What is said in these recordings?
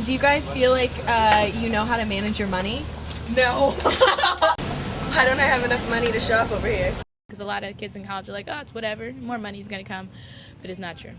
Do you guys feel like you know how to manage your money? No. Why don't I have enough money to shop over here? Because a lot of kids in college are like, oh, it's whatever, more money's gonna come, but it's not true.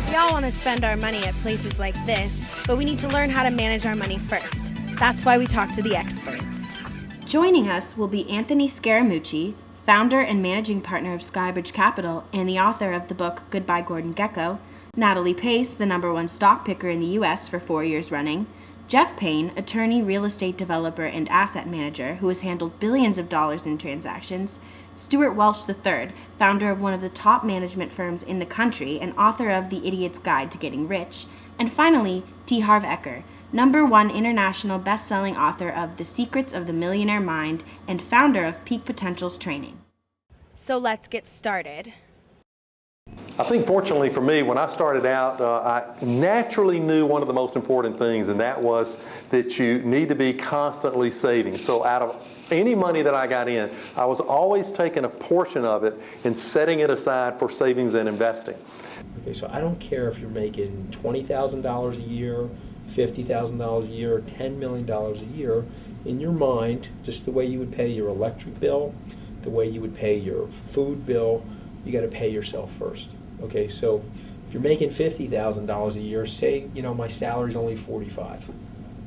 We all want to spend our money at places like this, but we need to learn how to manage our money first. That's why we talk to the experts. Joining us will be Anthony Scaramucci, founder and managing partner of Skybridge Capital and the author of the book Goodbye Gordon Gekko, Natalie Pace, the #1 stock picker in the U.S. for 4 years running, Jeff Payne, attorney, real estate developer, and asset manager who has handled billions of dollars in transactions, Stuart Welsh III, founder of one of the top management firms in the country and author of The Idiot's Guide to Getting Rich, and finally, T. Harv Eker, #1 international best-selling author of The Secrets of the Millionaire Mind and founder of Peak Potentials Training. So let's get started. I think fortunately for me, when I started out, I naturally knew one of the most important things, and that was that you need to be constantly saving. So out of any money that I got in, I was always taking a portion of it and setting it aside for savings and investing. Okay, so I don't care if you're making $20,000 a year, $50,000 a year, $10 million a year. In your mind, just the way you would pay your electric bill, the way you would pay your food bill, you got to pay yourself first. Okay, so if you're making $50,000 a year, say, my salary's only $45,000,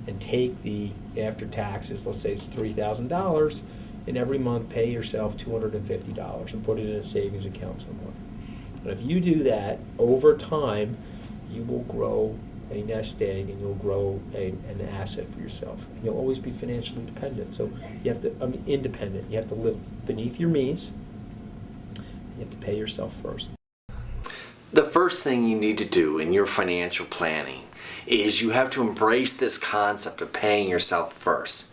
and take the after taxes, let's say it's $3,000, and every month pay yourself $250 and put it in a savings account somewhere. And if you do that over time, you will grow a nest egg and you'll grow an asset for yourself. And you'll always be financially dependent. So you have to, independent. You have to live beneath your means. You have to pay yourself first. The first thing you need to do in your financial planning is you have to embrace this concept of paying yourself first.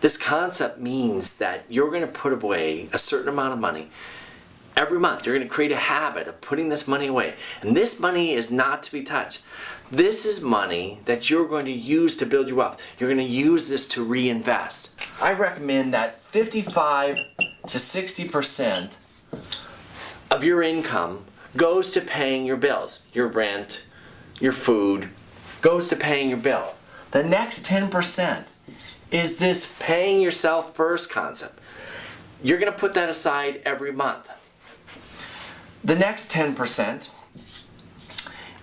This concept means that you're going to put away a certain amount of money every month. You're going to create a habit of putting this money away. And this money is not to be touched. This is money that you're going to use to build your wealth. You're going to use this to reinvest. I recommend that 55 to 60% of your income goes to paying your bills, your rent, your food, goes to paying your bill. The next 10% is this paying yourself first concept. You're going to put that aside every month. The next 10%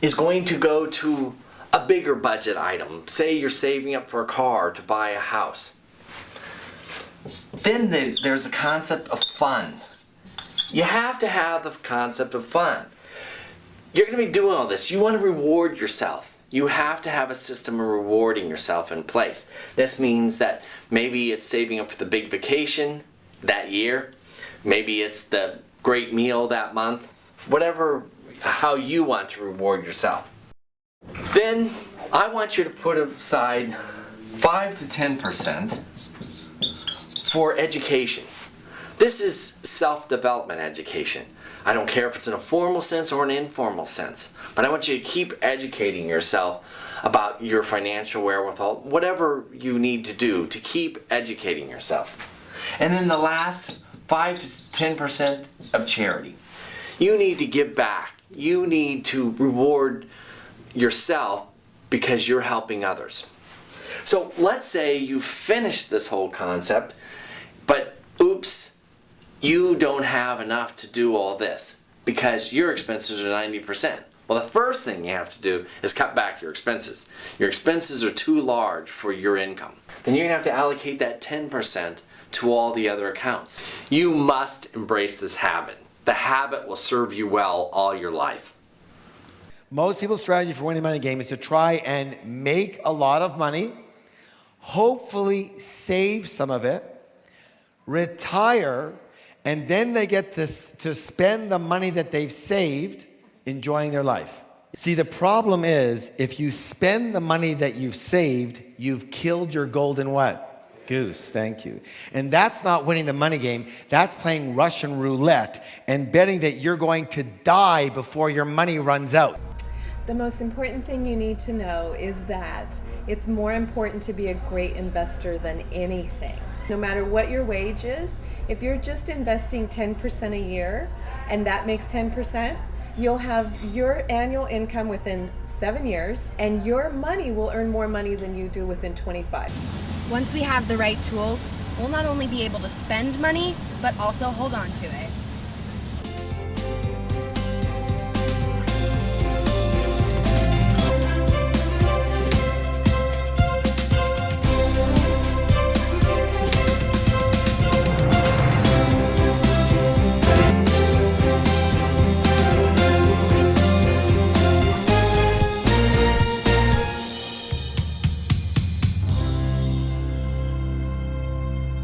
is going to go to a bigger budget item. Say you're saving up for a car to buy a house. Then there's a concept of fun. You have to have the concept of fun. You're going to be doing all this. You want to reward yourself. You have to have a system of rewarding yourself in place. This means that maybe it's saving up for the big vacation that year. Maybe it's the great meal that month. Whatever, how you want to reward yourself. Then I want you to put aside 5 to 10% for education. This is self-development education. I don't care if it's in a formal sense or an informal sense, but I want you to keep educating yourself about your financial wherewithal, whatever you need to do to keep educating yourself. And then the last 5 to 10% of charity. You need to give back. You need to reward yourself because you're helping others. So let's say you finish this whole concept, but oops, you don't have enough to do all this because your expenses are 90%. Well, the first thing you have to do is cut back your expenses. Your expenses are too large for your income. Then you're going to have to allocate that 10% to all the other accounts. You must embrace this habit. The habit will serve you well all your life. Most people's strategy for winning money game is to try and make a lot of money, hopefully save some of it, retire, and then they get to spend the money that they've saved enjoying their life. See, the problem is if you spend the money that you've saved, you've killed your golden what? Goose, thank you. And that's not winning the money game. That's playing Russian roulette and betting that you're going to die before your money runs out. The most important thing you need to know is that it's more important to be a great investor than anything. No matter what your wage is, if you're just investing 10% a year and that makes 10%, you'll have your annual income within 7 years, and your money will earn more money than you do within 25. Once we have the right tools, we'll not only be able to spend money, but also hold on to it.